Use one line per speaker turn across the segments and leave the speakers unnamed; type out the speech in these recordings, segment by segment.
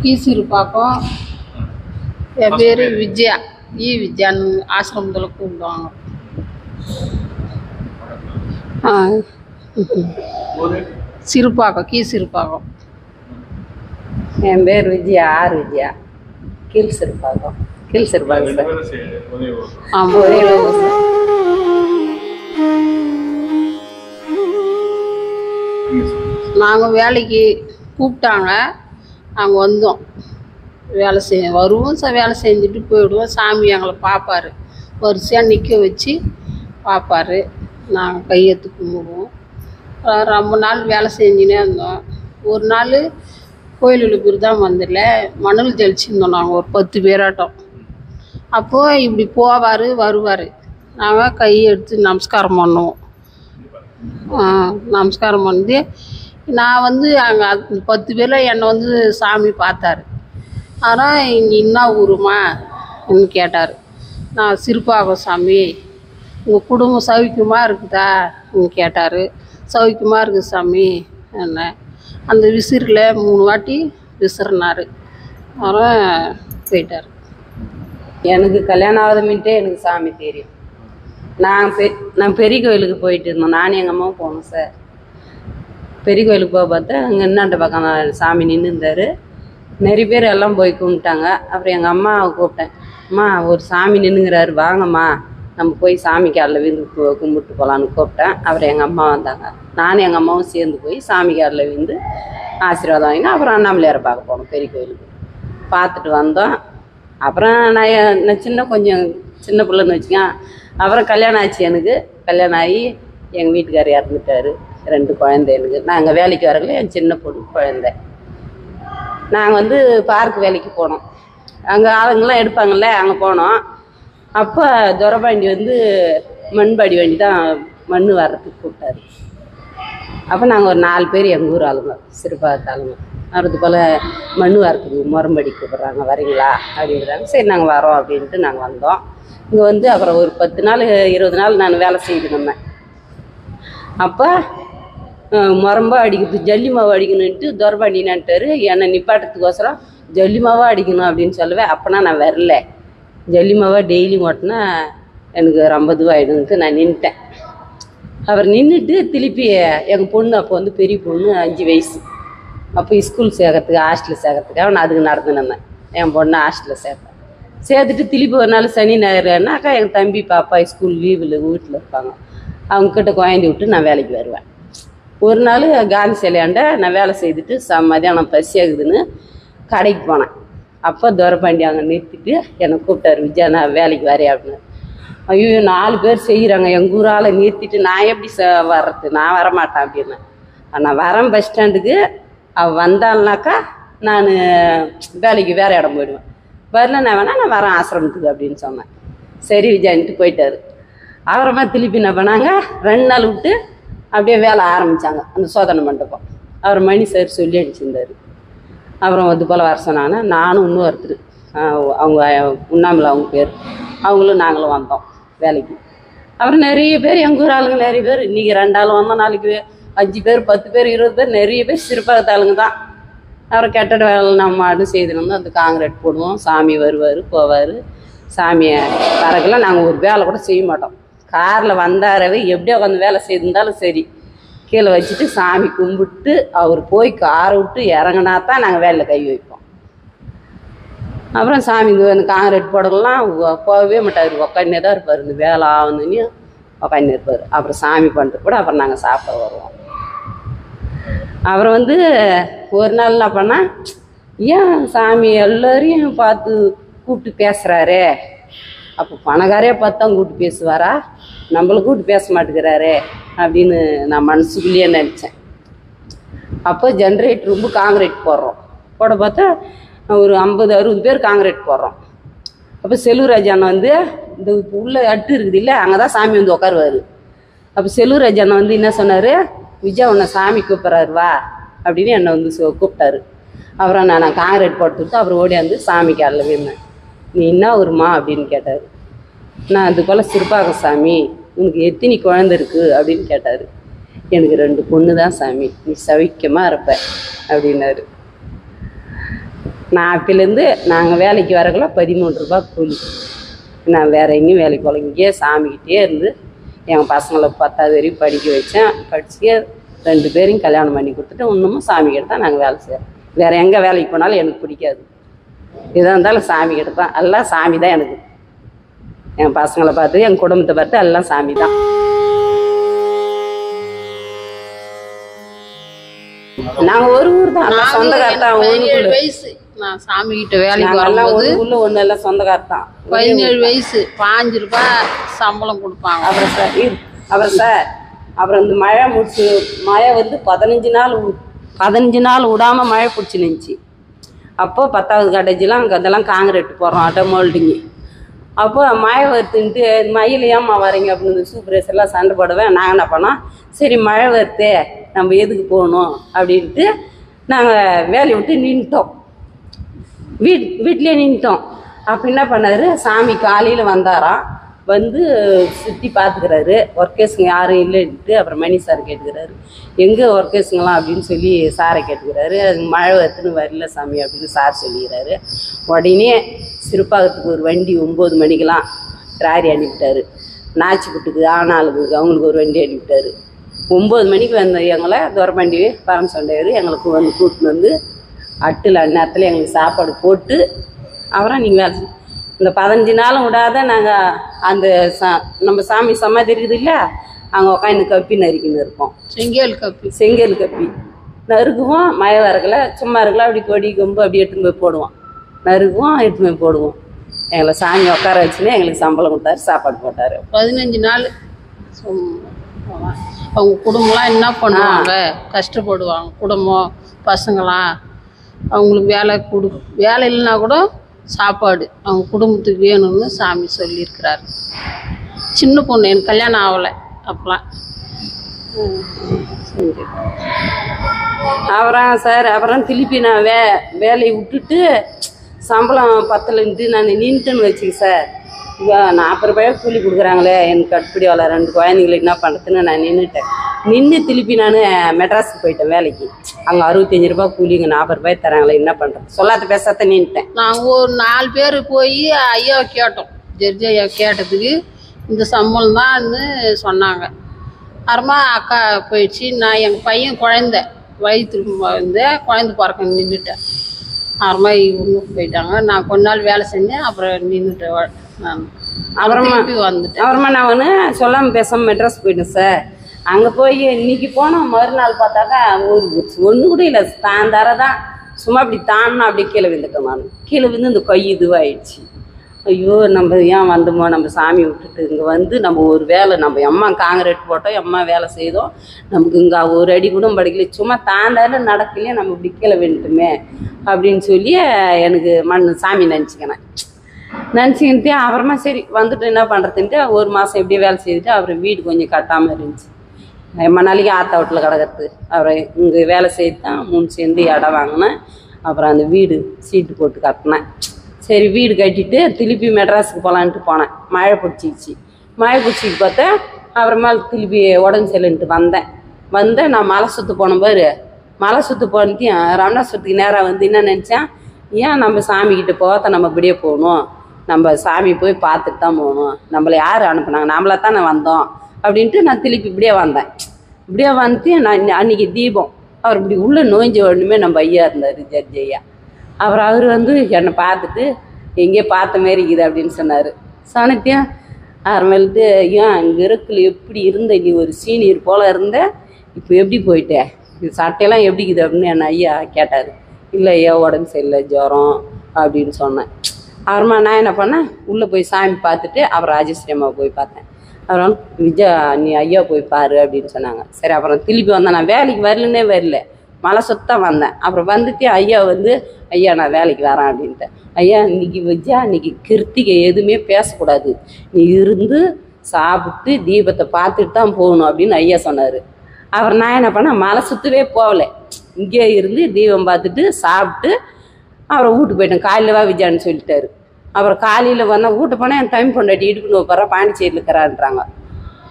கீசிறுப்பாக்கம். என் பேர் விஜயா. விஜயான்னு ஆசிரமத்தில் கூப்பிடுவாங்க. சிறுப்பாக்கம், கீசிறுப்பாக்கம்.
என் பேர் விஜயா, விஜயா. கீழ்சிறுப்பாக்கம், கீழ்சிறுப்பாக்கம் சார்.
ஆமாம், ஒரே நாங்கள் வேலைக்கு கூப்பிட்டாங்க. நாங்கள் வந்தோம். வேலை வருவோம், வேலை செஞ்சுட்டு போயிடுவோம். சாமி எங்களை பார்ப்பார், வரிசையாக நிற்க வச்சு பார்ப்பார். நாங்கள் கையெழுத்து கும்பிடுவோம். ரொம்ப நாள் வேலை செஞ்சுனே இருந்தோம். ஒரு நாள் கோயிலுக்கு தான் வந்துடல, மணல் தெளிச்சுருந்தோம் நாங்கள் ஒரு 10 பேராட்டம். அப்போது இப்படி போவார் வருவார். நாங்கள் கையெடுத்து நமஸ்காரம் பண்ணுவோம். நமஸ்காரம் பண்ணி நான் வந்து அங்கே 10 பேரில் என்னை வந்து சாமி பார்த்தாரு. ஆனால் இங்கே என்ன ஊருமான்னு கேட்டார். நான் சிறுப்பாக்கம் சாமி, உங்கள் குடும்பம் சௌக்கியமாக இருக்குதான்னு கேட்டார். சௌக்கியமாக இருக்குது சாமி என்ன. அந்த விசிறில் 3 வாட்டி விசிறினார். அப்புறம் போயிட்டார்.
எனக்கு கல்யாணம் ஆகுதுமின்ட்டே எனக்கு சாமி தெரியும். நான் பெரிய கோயிலுக்கு போயிட்டு இருந்தோம். நானும் எங்கள் அம்மாவும் போனோம் சார். பெரிய கோயிலுக்கு போக பார்த்தா அங்கே என்னாண்ட பக்கம் சாமி நின்று இருந்தார். நிறைய பேர் எல்லாம் போய் கும்பிட்டாங்க. அப்புறம் எங்கள் அம்மாவை கூப்பிட்டேன். அம்மா, ஒரு சாமி நின்றுங்கிறாரு, வாங்கம்மா நம்ம போய் சாமி காலில் விழுந்து கும்பிட்டு போகலான்னு கூப்பிட்டேன். அப்புறம் எங்கள் அம்மா வந்தாங்க. நானும் எங்கள் அம்மாவும் சேர்ந்து போய் சாமி காலில் விழுந்து ஆசீர்வாதம் வாங்கினா அப்புறம் அண்ணாமலையாரை பார்க்க போனோம் பெரிய கோயிலுக்கு. பார்த்துட்டு வந்தோம். அப்புறம் நான் கொஞ்சம் சின்ன பிள்ளைன்னு வச்சுக்கேன். அப்புறம் கல்யாணம் ஆச்சு. எனக்கு கல்யாணம் ஆகி எங்கள் வீட்டுக்காரர் இறந்துட்டார். 2 குழந்தை எனக்கு. நாங்கள் வேலைக்கு வரல, என் சின்ன பொண்ணு குழந்தை. நாங்கள் வந்து பார்க் வேலைக்கு போனோம். அங்கே ஆளுங்கெல்லாம் எடுப்பாங்கள்ல, அங்கே போனோம். அப்போ துரபாண்டி வந்து மண்பாடி வண்டி தான் மண் வர்றதுக்கு கூப்பிட்டாரு. அப்போ நாங்கள் ஒரு 4 பேர் எங்கள் ஊர் ஆளுங்க, சிறுபாகத்து ஆளுங்க. அது போல் மண் வரத்துக்கு முரம்படி கூப்பிட்றாங்க, வரீங்களா அப்படின்றாங்க. சரி நாங்கள் வரோம் அப்படின்ட்டு நாங்கள் வந்தோம். இங்கே வந்து அப்புறம் ஒரு 10 நாள் 20 நாள் நான் வேலை செய்து இருந்தேன். அப்போ முரம்பா அடிக்கிறது, ஜல்லி மாவு அடிக்கணுன்ட்டு துரபாண்டினான்ட்டாரு. என்னை நிப்பாட்டத்துக்கோசரம் ஜல்லி மாவாக அடிக்கணும் அப்படின்னு சொல்லுவேன். அப்போனா நான் வரல. ஜல்லி மாவாக டெய்லி ஓட்டினா எனக்கு ரொம்ப இதுவாகிடுன்ட்டு நான் நின்றுட்டேன். அவர் நின்றுட்டு திருப்பி எங்கள் பொண்ணு அப்போ வந்து பெரிய பொண்ணு 5 வயசு. அப்போ ஸ்கூல் சேர்க்கறதுக்கு ஹாஸ்டலில் சேர்க்கறதுக்காக நான் அதுக்கு நடந்துனேன். என் பொண்ணு ஹாஸ்டலில் சேர்த்துட்டு திருப்பி ஒரு நாள் சனி ஞாயிறுனாக்கா எங்கள் தம்பி பாப்பா ஸ்கூல் லீவில் வீட்டில் இருப்பாங்க. அவங்கக்கிட்ட குழந்தை விட்டு நான் வேலைக்கு வருவேன். ஒரு நாள் காந்தி சிலையாண்ட நான் வேலை செய்துட்டு மதியானம் பசி ஆகுதுன்னு கடைக்கு போனேன். அப்போ துரபாண்டி அங்கே நிறுத்திட்டு என்னை கூப்பிட்டாரு, விஜயா நான் வேலைக்கு வரேன் அப்படின்னு. ஐயோ 4 பேர் செய்கிறாங்க, எங்கள் ஊரால் நிறுத்திட்டு நான் எப்படி வர்றது, நான் வரமாட்டேன் அப்படின்னு. நான் வரேன் பஸ் ஸ்டாண்டுக்கு. அவள் வந்தாள்னாக்கா நான் வேலைக்கு வேறு இடம் போயிடுவேன். வரல நான் வேணா நான் வரேன் ஆசிரமத்துக்கு அப்படின்னு சொன்னேன். சரி விஜயான்ட்டு போயிட்டாரு. அப்புறமா திருப்பி என்ன பண்ணாங்க, 2 நாள் விட்டு அப்படியே வேலை ஆரம்பித்தாங்க அந்த சோதனை மண்டபம். அவர் மணி சார் சொல்லி அனுப்பிச்சிருந்தார். அப்புறம் அது போல் வர சொன்னாங்கன்னா நானும் இன்னொருத்தர், அவங்க உண்ணாமலை அவங்க பேர், அவங்களும் நாங்களும் வந்தோம் வேலைக்கு. அப்புறம் நிறைய பேர் எங்கள் ஊர் ஆளுங்க நிறைய பேர். இன்றைக்கி 2 ஆள் வந்தோம், நாளைக்கு 5 பேர் 10 பேர் 20 பேர் நிறைய பேர் சிறுபாகத்து ஆளுங்க தான். அப்புறம் கட்டட வேலை நம்ம மாடும் செய்துனோம்னா அந்த காங்கிரீட் போடுவோம். சாமி வருவார் போவார். சாமியை வரக்கெல்லாம் நாங்கள் ஒரு வேலை கூட செய்ய மாட்டோம். காரில் வந்தாரவே எப்படியோ உட்காந்து வேலை செய்திருந்தாலும் சரி கீழே வச்சுட்டு சாமி கும்பிட்டு அவர் போய் காரை விட்டு இறங்கினா தான் நாங்கள் வேலையில் கை வைப்போம். அப்புறம் சாமி இந்த காங்கிரீட் போடலாம் போகவே மாட்டார், உக்காந்தே தான் இருப்பார். இந்த வேலை ஆகுதுன்னு உக்காந்து இருப்பார். அப்புறம் சாமி பண்ணுறது கூட அப்புறம் நாங்கள் சாப்பிட வருவோம். அப்புறம் வந்து ஒரு நாள் என்ன பண்ணால், ஏன் சாமி எல்லோரையும் பார்த்து கூப்பிட்டு பேசுகிறாரே, அப்போ பணக்காரையே பார்த்து தான் கூப்பிட்டு பேசுவாரா, நம்மளை கூப்பிட்டு பேச மாட்டேங்கிறாரே அப்படின்னு நான் மனசுக்குள்ளேயே நினச்சேன். அப்போ ஜென்ரேட்டர் ரொம்ப காங்கிரீட் போடுறோம். போட பார்த்தா ஒரு 50-60 பேர் காங்கிரீட் போடுறோம். அப்போ செல்வராஜ் அண்ணன் வந்து இந்த உள்ள அட்டு இருக்குது இல்லை, அங்கே தான் சாமி வந்து உட்காருவார். அப்போ செல்வராஜ் அண்ணன் வந்து என்ன சொன்னார், விஜயா உன்னை சாமி கூப்பிட்றாரு வா அப்படின்னு என்னை வந்து கூப்பிட்டாரு. அப்புறம் நான் காங்கிரீட் போட்டுவிட்டு அப்புறம் ஓடியாந்து சாமி காலில் விழுந்தேன். நீ என்ன வருமா அப்படின்னு கேட்டார். நான் அது போல் சிறுபாகம் சாமி, உனக்கு எத்தனை குழந்தை இருக்குது அப்படின்னு கேட்டார். எனக்கு 2 பொண்ணு தான் சாமி, நீ சவிக்கமாக இருப்ப அப்படின்னாரு. நான் அப்பிலேருந்து நாங்கள் வேலைக்கு வரக்குள்ள 13 ரூபா கூலி. நான் வேறு எங்கேயும் வேலைக்கு போகல, இங்கேயே சாமிக்கிட்டே இருந்து எங்கள் பசங்களை 10வது வரைக்கும் படிக்க வச்சேன். படிச்சு 2 பேரையும் கல்யாணம் பண்ணி கொடுத்துட்டு இன்னமும் சாமிக்கிட்ட தான் நாங்கள் வேலை செய்கிறோம். வேறு எங்கே வேலைக்கு போனாலும் எனக்கு பிடிக்காது. எதாக இருந்தாலும் சாமிக்கிட்ட தான், எல்லாம் சாமி தான் எனக்கு. என் பசங்களை பார்த்து என் குடும்பத்தை பார்த்து எல்லாம் சாமி தான். நாங்கள் ஒரு ஊர் தான், சொந்தக்கார தான்.
17 வயசு நான் சாமிக்கிட்ட வேலைக்கு வரும்போது
ஒன்றும் இல்லை, சொந்தக்கார தான்.
17 வயசு 5 ரூபாய் சம்பளம் கொடுப்பாங்க.
அப்புறம் சார் இந்த மழை முடிச்சு மழை வந்து 15 நாள் விடாமல் மழை பிடிச்சி நின்றுச்சு. அப்போது 10வது காட்டேஜெலாம் அங்கே அதெல்லாம் காங்கிரீட் போடுறோம், ஆட்டோ மோல்டிங்கு. அப்போ மழை வருதுன்ட்டு மயில் ஏம்மா வரீங்க அப்படின்னு சூப்பர்வைசர்லாம் சண்டை போடுவேன். நாங்கள் என்ன பண்ணோம், சரி மழை வருதே நம்ம எதுக்கு போகணும் அப்படின்ட்டு நாங்கள் வேலையை விட்டு நின்றுட்டோம். வீட்லேயே நின்றுட்டோம். அப்போ என்ன பண்ணார், சாமி காலையில் வந்தாராம், வந்து சுற்றி பார்த்துக்கிறாரு. ஒர்க்கர்ஸுங்க யாரும் இல்லைன்ட்டு அப்புறம் மணி சார் கேட்டுக்கிறாரு, எங்கே ஒர்க்கர்ஸுங்களாம் அப்படின்னு சொல்லி சாரை கேட்டுக்கிறாரு. அது மழை வருதுன்னு வரல சாமி அப்படின்னு சார் சொல்லிக்கிறாரு. உடனே சிறுப்பாகத்துக்கு ஒரு வண்டி 9 மணிக்கெலாம் ட்ராரி அனுப்பிட்டாரு. நாச்சிக்குட்டுக்கு ஆனாளுக்கு அவங்களுக்கு ஒரு வண்டி அனுப்பிட்டாரு. 9 மணிக்கு வந்த எங்களை துரமண்டி பரம் சொன்னார். எங்களுக்கு வந்து கூட்டின்னு வந்து அட்டில் அந்நேரத்தில் எங்களுக்கு சாப்பாடு போட்டு அப்புறம் நீங்கள் வேலை இந்த 15 நாளும் விடாத நாங்கள் அந்த நம்ம சாமி சமாதி இருக்குது இல்லை, அங்கே உட்காந்து கப்பி நறுக்கின்னு இருப்போம். செங்கல் கப்பி நறுக்குவோம். மழை வரக்கல சும்மா இருக்கலாம், அப்படி கொடி கொம்பு அப்படி எடுத்துன்னு போய் போடுவோம். நறுக்குவோம், எடுத்துன்னு போய் போடுவோம். எங்களை சாமி உட்கார வச்சுன்னு எங்களுக்கு சம்பளம் கொடுத்தாரு, சாப்பாடு போட்டார்.
15 நாள் அவங்க குடும்பம்லாம் என்ன பண்ணுவாங்க, கஷ்டப்படுவாங்க. குடும்பம் பசங்களாம் அவங்களுக்கு வேலை இல்லைன்னா கூட சாப்பாடு அவங்க குடும்பத்துக்கு வேணும்னு சாமி சொல்லியிருக்கிறாரு. சின்ன பொண்ணு, எனக்கு கல்யாணம் ஆகலை அப்போலாம்.
அப்புறம் திருப்பி நான் வேலையை விட்டுட்டு சம்பளம் பத்தலைன்ட்டு நான் நின்றுன்னு வச்சுக்க சார். 40 ரூபாய் கூலி கொடுக்குறாங்களே, எனக்கு கட்டுப்படி வரல, 2 குழந்தைங்களுக்கு என்ன பண்ணுறதுன்னு நான் நின்றுட்டேன். திருப்பி நான் மெட்ராஸுக்கு போயிட்டேன் வேலைக்கு. அங்கே 65 ரூபாய் கூலிங்க, 40 ரூபாய் தராங்களே, என்ன பண்ணுறது, சொல்லாத பேசாத நின்றுட்டேன்.
நாங்கள் ஒரு 4 பேர் போய் ஐயாவை கேட்டோம். ஜட்ஜி ஐயா கேட்டதுக்கு இந்த சம்பளம் தான்னு சொன்னாங்க. அப்புறமா அக்கா போயிடுச்சு. நான் எங்கள் பையன் குழந்தை குழந்தை பிறக்க நின்றுட்டேன். அப்புறமா இவங்க போயிட்டாங்க. நான் கொஞ்ச நாள் வேலை செஞ்சேன், அப்புறம் நின்றுட்டேன். நான் அப்புறமா வந்துட்டேன்.
அப்புறமா நான் ஒன்று சொல்லாமல் பேசாமல் மெட்ராஸ் போயிட்டேன் சார். அங்கே போய் இன்னைக்கு போனோம், மறுநாள் பார்த்தாக்கா ஒன்று கூட இல்லை, தாந்தாரதான் சும்மா அப்படி தான்னா அப்படியே கீழே விழுந்துட்டேன். நான் கீழே விழுந்து இந்த கை இதுவாகிடுச்சு. ஐயோ நம்ம ஏன் வந்தோமோ, நம்ம சாமி விட்டுட்டு இங்கே வந்து நம்ம ஒரு வேலை, நம்ம அம்மா காங்கிரீட் போட்டோம், அம்மா வேலை செய்தோம், நமக்கு இங்கே ஒரு அடி கூட படிக்கல, சும்மா தாண்டாலும் நடக்கலையே, நம்ம இப்படி கீழே விழுந்துட்டுமே அப்படின்னு சொல்லி எனக்கு சாமி நினச்சிக்கிட்டு அப்புறமா சரி வந்துட்டு என்ன பண்ணுறதுன்ட்டு 1 மாதம் எப்படியே வேலை செய்துட்டு அப்புறம் வீடு கொஞ்சம் கட்டாமல் இருந்துச்சு. எம்மா நாளைக்கு ஆத்தா வீட்டில் கிடக்கிறது. அப்புறம் இங்கே வேலை செய்து தான் 3 சேர்ந்து இடம் வாங்கினேன். அப்புறம் அந்த வீடு சீட்டு போட்டு கட்டினேன். சரி வீடு கட்டிட்டு திருப்பி மெட்ராஸுக்கு போகலான்ட்டு போனேன். மழை பிடிச்சிட்டு பார்த்தேன். அப்புறமா திருப்பி உடம்பு சரியில்லைன்ட்டு வந்தேன். நான் மலை சுற்று போன பாரு, மலை சுற்று போனது ராமநாதபுரத்துக்கு நேராக வந்து என்ன நினச்சேன், ஏன் நம்ம சாமிக்கிட்ட போக நம்ம இப்படியே போகணும், நம்ம சாமி போய் பார்த்துட்டு தான் போகணும், நம்மளை யார் அனுப்புனாங்க, நம்மளை தான் நான் வந்தோம் அப்படின்ட்டு நான் திருப்பி இப்படியே வந்தேன். இப்படியே வந்து நான் அன்றைக்கி தீபம் அவர் இப்படி உள்ளே நோய்ஞ்ச உடனே நம்ம ஐயா இருந்தார், ஜட்ஜி ஐயா. அப்புறம் அவர் வந்து என்னை பார்த்துட்டு எங்கேயோ பார்த்த மாரி இருக்குது அப்படின்னு சொன்னார். சொன்னத்தையும் அப்புறமேலுட்டு ஏன் இங்கே இருக்குல்ல எப்படி இருந்த, நீ ஒரு சீனியர் போல் இருந்த, இப்போ எப்படி போயிட்டேன், இது சட்டையெல்லாம் எப்படி இருக்குது அப்படின்னு என் ஐயா கேட்டார். இல்லை ஐயா உடம்பு சரியில்லை, ஜுரம் அப்படின்னு சொன்னேன். அப்புறமா நான் என்ன பண்ணேன், உள்ளே போய் சாமி பார்த்துட்டு அப்புறம் ராஜேஸ்வரி அம்மா போய் பார்த்தேன். அப்புறம் விஜயா நீ ஐயா போய் பாரு அப்படின்னு சொன்னாங்க. சரி அப்புறம் திருப்பி வந்தேன். நான் வேலைக்கு வரல, மலை சுத்தம் வந்தேன். அப்புறம் வந்துட்டு ஐயா வந்து ஐயா நான் வேலைக்கு வரேன் அப்படின்ட்டு. ஐயா இன்னைக்கு விஜயா இன்னைக்கு கிருத்திகை எதுவுமே பேசக்கூடாது, நீ இருந்து சாப்பிட்டு தீபத்தை பார்த்துட்டு தான் போகணும் அப்படின்னு ஐயா சொன்னார். அப்புறம் நான் என்ன பண்ணேன், மலை சுற்றவே போகலை, இங்கே இருந்து தீபம் பார்த்துட்டு சாப்பிட்டு அப்புறம் வீட்டுக்கு போயிட்டேன். காலையில் வா விஜயான்னு சொல்லிட்டாரு. அப்புறம் காலையில் வந்தால் வீட்டு போனால் என் டைம் கொண்டாட்டி இடுப்புன்னு போகிறா பாண்டிச்சேரியில் இருக்கிறான்றாங்க.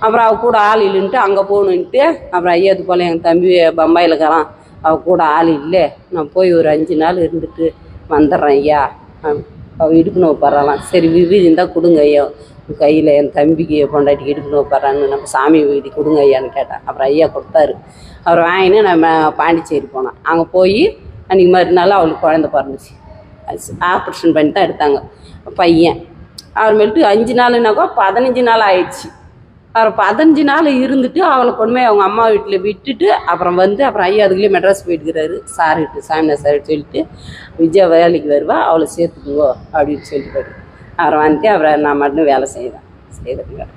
அப்புறம் அவள் கூட ஆள் இல்லைன்ட்டு அங்கே போகணுன்ட்டு அப்புறம் ஐயாது போல் எங்கள் தம்பி பம்பாயில் இருக்கிறான், அவள் கூட ஆள் இல்லை, நான் போய் ஒரு 5 நாள் இருந்துட்டு வந்துடுறேன் ஐயா. அவள் இடுப்புன்னு வைப்பறாலாம். சரி விபூதி இருந்தால் கொடுங்க ஐயா, கையில் என் தம்பிக்கு பொண்டாட்டிக்கு இடுப்புன்னு வைப்பறான்னு நம்ம சாமி விபூதி கொடுங்க ஐயான்னு கேட்டேன். அப்புறம் ஐயா கொடுத்தாரு. அவர் வாங்கினு நம்ம பாண்டிச்சேரி போனோம். அங்கே போய் அன்றைக்கி மறுநாள் அவளுக்கு குழந்தை பிறந்துச்சு. ஆப்ரேஷன் பண்ணி தான் எடுத்தாங்க பையன். அப்புறமேட்டு 5 நாளுனாக்கா 15 நாள் ஆயிடுச்சு. அப்புறம் 15 நாள் இருந்துட்டு அவளை கொண்டு போய் அவங்க அம்மா வீட்டில் விட்டுட்டு அப்புறம் வந்து அப்புறம் ஐயா அதுக்குள்ளேயே மெட்ராஸ் போயிட்டுக்கிறாரு சார்கிட்ட, சாமியார் சார்கிட்ட சொல்லிட்டு விஜயா வேலைக்கு வருவா, அவளை சேர்த்துக்குவோ அப்படின்னு சொல்லிட்டு அப்புறம் வந்துட்டு அப்புறம் நான் மட்டும் வேலை செய்துங்க.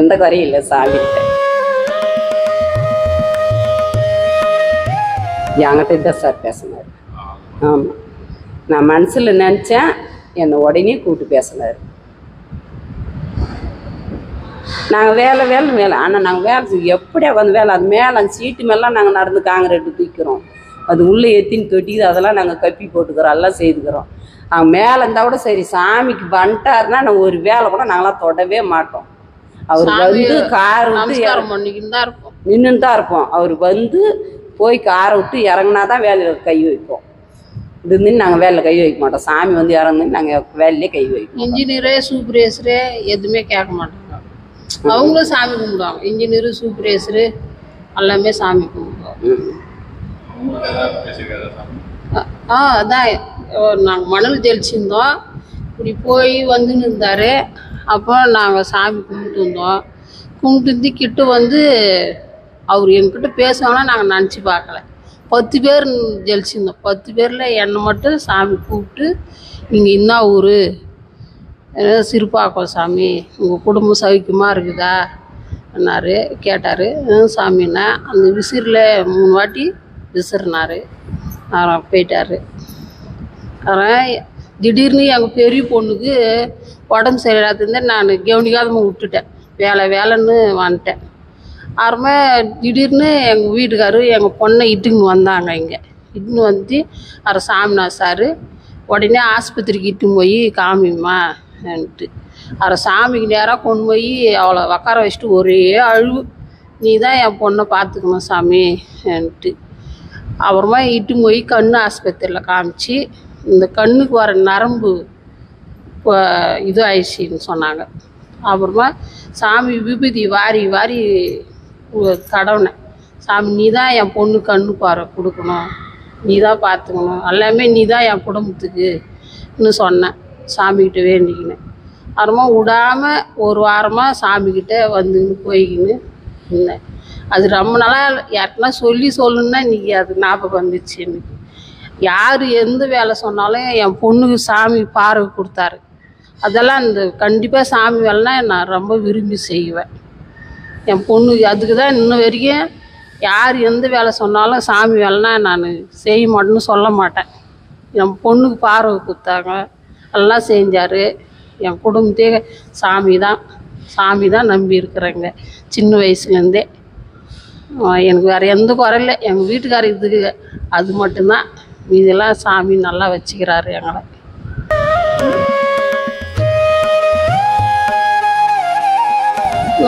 எந்த குறையும் இல்லை சாமிகிட்ட. என்கிட்ட தான் சார் பேசினார். ஆமாம், நான் மனசில் நினச்சேன், என்னை உடனே கூப்பிட்டு பேசினார். நாங்கள் வேலை ஆனால் நாங்கள் வேலை எப்படியா வந்து வேலை அது மேலே அந்த சீட்டு மேலாம் நாங்கள் நடந்து காங்கிரீட்டு தூக்கிறோம். அது உள்ளே எத்தின்னு தொட்டிக்குது, அதெல்லாம் நாங்கள் கப்பி போட்டுக்கிறோம், எல்லாம் செய்துக்கிறோம். அவங்க மேலே இருந்தால் கூட சரி, சாமிக்கு வந்துட்டாருன்னா நாங்கள் ஒரு வேலை கூட நாங்களாம் தொடவே மாட்டோம். அவர் வந்து கார் விட்டு நின்று தான் இருப்போம். அவர் வந்து போய் காரை விட்டு இறங்கினா தான் வேலையில் கை வைப்போம். இது நாங்கள் வேலையில் கை வைக்க மாட்டோம். சாமி வந்து இறங்குன்னு நாங்கள் வேலையிலே கை வைப்போம்.
இன்ஜினியரே சூப்பர்வைசரே எதுவுமே கேட்க மாட்டாங்க, அவங்களும் சாமி கும்பிடுவாங்க. இன்ஜினியரு சூப்பர்வைசரு எல்லாமே சாமி கும்பிடுவாங்க. அதான் நாங்கள் மணல் தெளிச்சிருந்தோம், இப்படி போய் வந்துன்னு இருந்தார். அப்போ நாங்கள் சாமி கும்பிட்டு இருந்தோம். கும்பிட்டு கிட்ட வந்து அவர் எங்கிட்ட பேசுவாங்கன்னா நாங்கள் நினச்சி பார்க்கல. 10 பேர் ஜெயிச்சிருந்தோம். 10 பேரில் என்னை மட்டும் சாமி கூப்பிட்டு, நீங்கள் என்ன ஊர், சிறுபாக்கம் சாமி, உங்கள் குடும்பம் சௌக்கியமாக இருக்குதா என்னாரு கேட்டார். சாமின்னா அந்த விசிறில் 3 வாட்டி விசிறினார். அப்புறம் போயிட்டார். அப்புறம் திடீர்னு எங்கள் பெரிய பொண்ணுக்கு உடம்பு சரியில்லாத நான் கவனிக்காதமாக விட்டுட்டேன். வேலைன்னு வந்துட்டேன். அப்புறமா திடீர்னு எங்கள் வீட்டுக்காரு எங்கள் பொண்ணை இட்டுன்னு வந்தாங்க. இட்டுன்னு வந்து அப்புறம் சாமிநாத் சார் உடனே ஆஸ்பத்திரிக்கு இட்டுன்னு போய் காமிம்மான்ட்டு அப்புறம் சாமிக்கு நேராக கொண்டு போய் அவளை உக்கார வச்சுட்டு ஒரே அழுவு, நீ தான் என் பொண்ணை பார்த்துக்கணும் சாமின்ட்டு. அப்புறமா இட்டுன்னு போய் கண் ஆஸ்பத்திரியில் காமிச்சு இந்த கண்ணுக்கு வர நரம்பு இது ஆயிடுச்சின்னு சொன்னாங்க. அப்புறமா சாமி விபூதி வாரி கடவுனேன். சாமி நீ தான் என் பொண்ணு கண்ணு பாறை கொடுக்கணும், நீ தான் பார்த்துக்கணும், எல்லாமே நீ தான் என் குடும்பத்துக்குன்னு சொன்னேன். சாமிக்கிட்ட வேண்டிக்கினேன். அப்புறமா விடாமல் ஒரு வாரமாக சாமிக்கிட்ட வந்துன்னு போய்க்கின்னு இருந்தேன். அது ரொம்ப நாளாக யாருக்குன்னா சொல்லணுன்னா இன்றைக்கி அது ஞாபகம் வந்துச்சு. எனக்கு யார் எந்த வேலை சொன்னாலும் என் பொண்ணுக்கு சாமி பார்வை கொடுத்தாரு. அதெல்லாம் இந்த கண்டிப்பாக சாமி வேலைனா நான் ரொம்ப விரும்பி செய்வேன். என் பொண்ணுக்கு அதுக்கு தான் இன்ன வரைக்கும் யார் எந்த வேலை சொன்னாலும் சாமி வேலைனா நான் செய்ய மாட்டேன்னு சொல்ல மாட்டேன். என் பொண்ணுக்கு பார்வை கொடுத்தாங்க, எல்லாம் செஞ்சார். என் குடும்பத்தையே சாமி தான் நம்பி இருக்கிறேங்க சின்ன வயசுலேருந்தே. எனக்கு வேறு எந்த குறையில எங்கள் வீட்டுக்காரர் இதுக்கு அது மட்டும்தான். இதெல்லாம் சாமி நல்லா வச்சுக்கிறாரு எங்களை.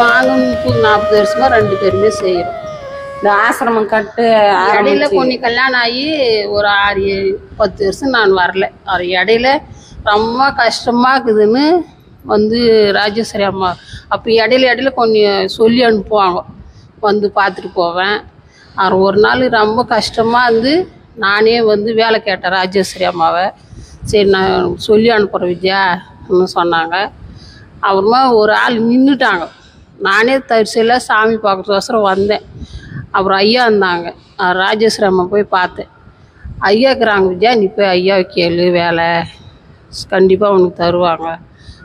நாங்கள் 30-40 வருஷமாக 2 பேருமே செய்கிறோம்.
இந்த ஆசிரமம் கட்டு
இடையில கொஞ்சம் கல்யாணம் ஆகி ஒரு 6-10 வருஷம் நான் வரல. அது இடையில ரொம்ப கஷ்டமாக இருக்குதுன்னு வந்து ராஜேஸ்வரி அம்மா அப்போ இடையில கொஞ்சம் சொல்லி அனுப்புவாங்க, வந்து பார்த்துட்டு போவேன். அவர் ஒரு நாள் ரொம்ப கஷ்டமாக இருந்து நானே வந்து வேலை கேட்டேன் ராஜேஸ்வரி அம்மாவை. சரி நான் சொல்லி அனுப்புகிறேன் விஜயான்னு சொன்னாங்க. அப்புறமா ஒரு ஆள் நின்றுட்டாங்க. நானே தரிசையில் சாமி பார்க்குறதுக்கோசரம் வந்தேன். அப்புறம் ஐயா இருந்தாங்க. ராஜேஸ்வரி அம்மா போய் பார்த்தேன். ஐயா இருக்கிறாங்க, விஜயா நீ போய் ஐயா கேளு, வேலை கண்டிப்பாக உனக்கு தருவாங்க.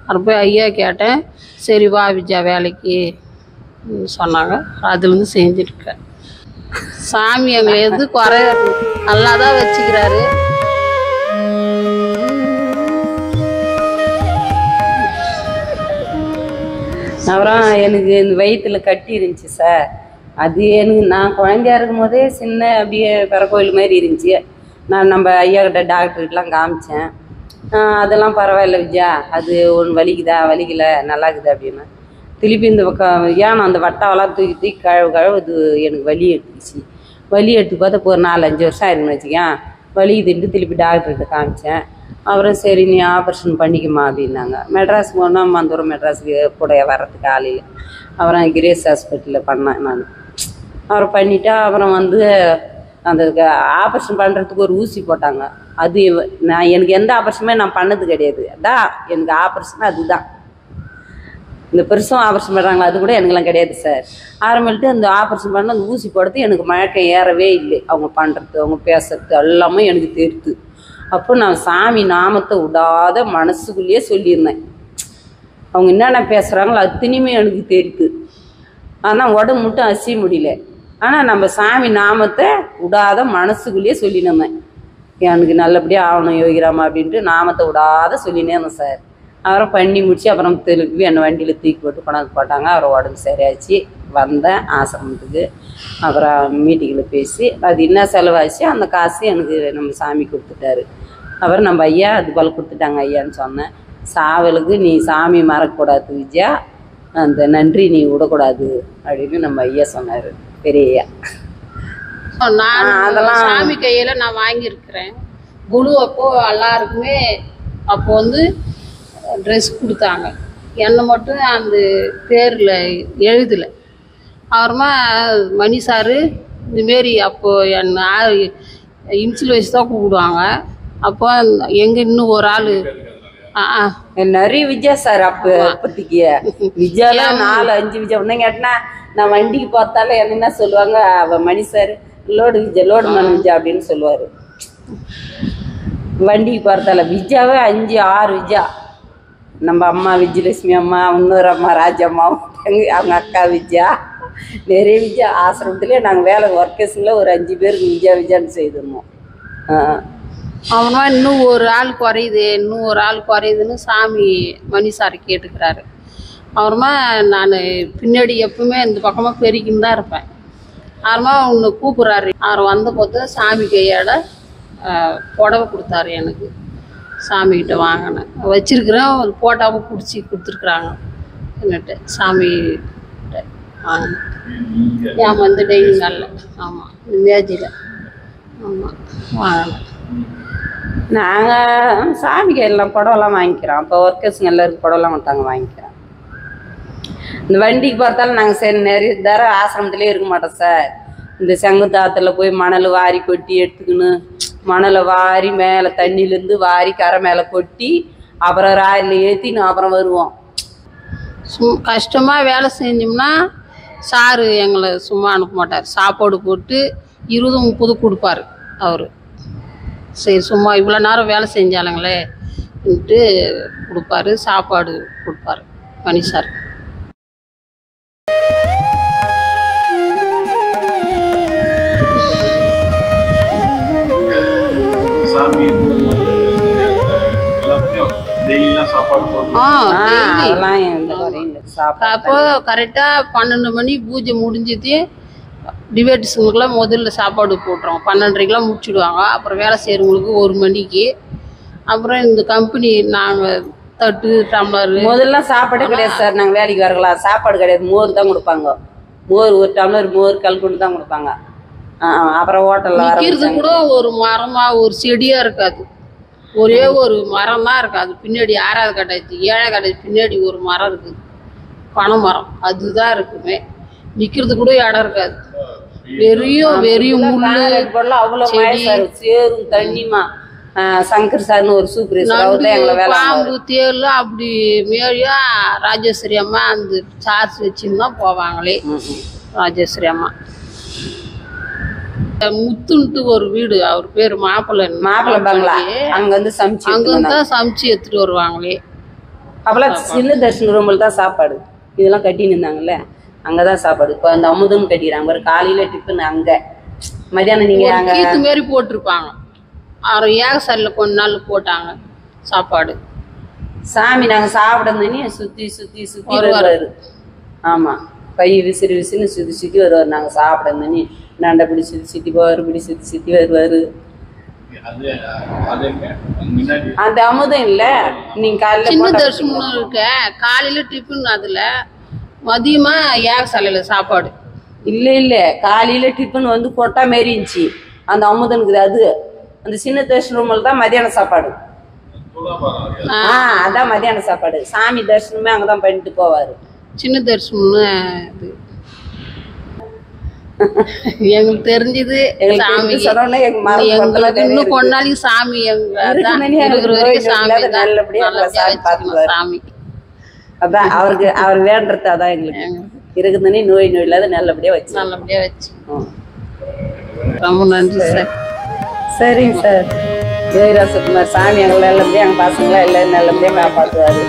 அப்புறம் போய் ஐயா கேட்டேன். சரி வா விஜயா வேலைக்கு சொன்னாங்க. அதுலேருந்து செஞ்சுருக்கேன். சாமி எங்களை எது குறை நல்லா தான் வச்சுக்கிறாரு.
அப்புறம் எனக்கு இந்த வயிற்றில் கட்டி இருந்துச்சு சார். அது எனக்கு நான் குழந்தையா இருக்கும் போதே சின்ன அப்படியே பிறக்கோயில் மாதிரி இருந்துச்சு. நான் நம்ம ஐயா கிட்ட டாக்டர்கிட்டலாம் காமிச்சேன். அதெல்லாம் பரவாயில்ல விஜயா, அது ஒன்று வலிக்கல நல்லா இருக்குது அப்படின்னா. திருப்பி இந்த பக்கம் ஏன் அந்த வட்டாவெல்லாம் தூக்கி கழுவு இது எனக்கு வலி எடுத்துக்கிச்சு. வலி எடுத்து பார்த்தா இப்போ ஒரு 4-5 வருஷம் ஆயிருக்குன்னு வச்சுக்கேன். வலிக்குதுன்ட்டு திருப்பி டாக்டர்கிட்ட காமிச்சேன். அப்புறம் சரி நீ ஆப்ரேஷன் பண்ணிக்குமா அப்படின்னாங்க. மெட்ராஸ் போனால் மந்தூரம் மெட்ராஸுக்கு கூட வர்றதுக்கு ஆளையில். அப்புறம் கிரேஸ் ஹாஸ்பிட்டலில் பண்ணேன் நான். அப்புறம் பண்ணிவிட்டா அப்புறம் வந்து அந்த ஆப்ரேஷன் பண்ணுறதுக்கு ஒரு ஊசி போட்டாங்க. அது எனக்கு எந்த ஆப்ரேஷனுமே நான் பண்ணது கிடையாது. அதான் எனக்கு ஆப்ரேஷன் அதுதான். இந்த பெருசும் ஆப்ரேஷன் பண்ணுறாங்களா அது கூட எனக்குலாம் கிடையாது சார். ஆரம்பிட்டு அந்த ஆப்ரேஷன் பண்ண அந்த ஊசி போடுறது எனக்கு மயக்கம் ஏறவே இல்லை. அவங்க பண்ணுறது அவங்க பேசுறது எல்லாமே எனக்கு தெரியுது. அப்போ நான் சாமி நாமத்தை விடாத மனசுக்குள்ளேயே சொல்லியிருந்தேன். அவங்க என்னென்ன பேசுகிறாங்களோ அத்தனையுமே எனக்கு தெரியுது. ஆனால் உடம்பு மட்டும் அசைய முடியல. ஆனால் நம்ம சாமி நாமத்தை விடாத மனசுக்குள்ளேயே சொல்லினேன். எனக்கு நல்லபடியாக ஆகணும் யோகிராமா அப்படின்ட்டு நாமத்தை விடாத சொல்லினே இருந்தேன் சார். அப்புறம் பண்ணி முடிச்சு அப்புறம் திருப்பி என்னை வண்டியில் தூக்கி போட்டு கொண்டாந்து போட்டாங்க. அப்புறம் உடம்பு சரியாச்சு. வந்தேன் ஆசிரமத்துக்கு. அப்புறம் மீட்டிங்கில் பேசி அது என்ன செலவாச்சு அந்த காசு எனக்கு நம்ம சாமி கொடுத்துட்டாரு. அப்புறம் நம்ம ஐயா அது போல் கொடுத்துட்டாங்க ஐயான்னு சொன்னேன். சாவலுக்கு நீ சாமி மறக்கக்கூடாது விஜயா, அந்த நன்றி நீ விடக்கூடாது அப்படின்னு நம்ம ஐயா சொன்னார், பெரிய ஐயா.
நான் அதெல்லாம் சாமி கையில் நான் வாங்கியிருக்கிறேன். குழு அப்போ எல்லாருக்குமே அப்போ வந்து ட்ரெஸ் கொடுத்தாங்க. என்னை மட்டும் அந்த பேரில் எழுதலை. அப்புறமா மணி சாரு இதுமாரி அப்போது என்ன இன்சில் வச்சு தான் கூப்பிடுவாங்க. அப்போ எங்கே இன்னும் ஒரு ஆள்
நிறைய விஜயா சார் அப்போ இப்போதைக்கு விஜயால 4-5 விஜயா ஒன்றும் கேட்டனா நான் வண்டிக்கு பார்த்தாலே என்ன சொல்லுவாங்க, அவள் மணி சார் லோடு விஜயா லோடு மணி விஜயா அப்படின்னு சொல்லுவார். வண்டிக்கு பார்த்தால விஜயாவே 5-6 விஜயா. நம்ம அம்மா விஜயலட்சுமி அம்மா, இன்னொரு அம்மா ராஜம்மாவும், அவங்க அக்கா விஜயா, நிறைய விஜயா. ஆசிரமத்துலேயே நாங்கள் வேலை ஒர்க்கர்ஸில் ஒரு 5 பேருக்கு விஜயா விஜயான்னு செய்திருந்தோம்.
அவனா இன்னும் ஒரு ஆள் குறையுது, இன்னும் ஒரு ஆள் குறையுதுன்னு சாமி மணி சார் கேட்டுக்கிறாரு. அப்புறமா நான் பின்னாடி எப்பவுமே இந்த பக்கமாக பெருக்கின்னு தான் இருப்பேன். அப்புறமா ஒன்று கூப்பிட்றாரு. அவர் வந்த போது சாமி கையோட புடவை கொடுத்தாரு எனக்கு. சாமிக்கிட்ட வாங்கினேன் வச்சிருக்கிறேன். ஒரு போட்டாவும் பிடிச்சி கொடுத்துருக்குறாங்க என்னட்டு சாமி வாங்கினேன். ஏன் வந்து டெய்லி நல்ல ஆமாம் இந்த மேஜியில் ஆமாம் வாங்கினேன்.
நாங்கள் சாமிக்கு எல்லாம் புடவெல்லாம் வாங்கிக்கிறோம். அப்போ ஒர்க்கர்ஸுங்க எல்லாருக்கும் புடவெல்லாம் கொடுத்தாங்க வாங்கிக்கிறோம். இந்த வண்டிக்கு பார்த்தாலும் நாங்கள் சரி நிறைய தரம் ஆசிரமத்திலே இருக்க மாட்டோம் சார். இந்த செங்குத்தாத்தில் போய் மணல் வாரி கொட்டி எடுத்துக்கின்னு மணலை வாரி மேலே தண்ணியிலேருந்து வாரி கரை மேலே கொட்டி அப்புறம் ராயில் ஏற்றின்னு அப்புறம் வருவோம்.
கஷ்டமாக வேலை செஞ்சோம்னா சாரு எங்களை சும்மா அனுப்ப மாட்டார். சாப்பாடு போட்டு 20-30 கொடுப்பாரு அவர். சரி சும்மா இவ்வளோ நேரம் வேலை செஞ்சாலுங்களேன்ட்டு கொடுப்பாரு. சாப்பாடு கொடுப்பாரு மணி சார். அப்போ கரெக்டாக 12 மணி பூஜை முடிஞ்சது. டிவேட்ஸுங்களுக்குலாம் முதல்ல சாப்பாடு போட்டுருவோம். 12:30க்கெலாம் முடிச்சுடுவாங்க. அப்புறம் வேலை செய்கிறவங்களுக்கு 1 மணிக்கு. அப்புறம் இந்த கம்பெனி நாங்கள் தட்டு டம்ளர்
முதல்ல சாப்பாடே கிடையாது சார். நாங்கள் வேலைக்கு வரலாம் சாப்பாடு கிடையாது. மோர் தான் கொடுப்பாங்க. மோர் 1 டம்ளர் மோர் கல்கொண்டு தான் கொடுப்பாங்க. அப்புறம் ஹோட்டலில்
விற்கிறது கூட ஒரு மரமாக ஒரு செடியாக இருக்காது. ஒரே ஒரு மரம் தான் இருக்காது. பின்னாடி 6வது கட்டாச்சு 7வது கட்டாச்சு பின்னாடி ஒரு மரம் இருக்குது, பனை மரம். அதுதான் இருக்குமே. நிற்கிறது கூட இடம் இருக்காது. வெறியும் முள்ளு
அவ்வளோ சேரும் தண்ணிமா. சங்கர் சார்னு ஒரு சூப்பர்
பாம்பு தேல் அப்படி மேரியா ராஜேஸ்வரி அம்மா அந்த சார்ஜ் வச்சுன்னு தான் போவாங்களே. ராஜேஸ்வரி அம்மா முத்துன்ட்டு ஒரு வீடு, அவர் பேர் மாப்பிள்ளை
பங்களா. அங்க வந்து
தான் சமைச்சு எடுத்துட்டு வருவாங்களே.
அப்பெல்லாம் சின்ன தர்ஷன் ரூமில் தான் சாப்பாடு இதெல்லாம் கட்டின்னு இருந்தாங்கல்ல, அங்கதான் சாப்பாடு. இப்போ அந்த அமுதம் கட்டிக்கிறாங்க. ஒரு காலையில டிஃபன் அங்க, மதியானம் நீங்க அங்க
கீத்து மாரி போட்டிருப்பாங்க. அவர் ஏகசாரியில் கொஞ்ச நாள் போட்டாங்க சாப்பாடு.
சாமி நாங்க சாப்பிடணுன்னு சுத்தி சுத்தி சுத்தி வருவாரு. ஆமா, கை விசிறு விசிறுன்னு சுத்தி சுத்தி வருவார். நாங்க சாப்பிடணுன்னு நண்டை பிடி சுத்தி சுத்தி போவார், பிடி சுத்தி சுத்தி வருவாரு. அந்த அமுதம் இல்ல நீங்க காலையில
சின்ன தர்ஷனம் இருக்க காலையில டிஃபன், அதுல மதியமா ஏகசாலையில சாப்பாடு.
இல்ல இல்ல காலையில டிஃபன் வந்து கொட்டா மாரி இருந்துச்சு. அந்த அமுதனுக்குது அது அந்த சின்ன தரிசன ரூமில் தான் மதியான சாப்பாடு. அதான் மதியான சாப்பாடு. சாமி தரிசனமே அங்கதான் பண்ணிட்டு போவாரு.
சின்ன தரிசனம்னு இது எங்களுக்கு தெரிஞ்சது. சாமி இன்னும் கொஞ்ச நாளைக்கு சாமி இருக்கிற வரைக்கும் சாமி நல்லபடியா சாமி.
அதான் அவருக்கு அவர் வேண்டது. அதான் எங்களுக்கு இருக்குதுன்னு நோய் இல்லாத நல்லபடியா வச்சு.
ரொம்ப நன்றி சார்.
சரிங்க சார். ஜெயராசகுமார் சாமி எங்களை நல்லபடியா எங்க பசங்களா எல்லாரும் நல்லபடியா காப்பாற்றுவாரு.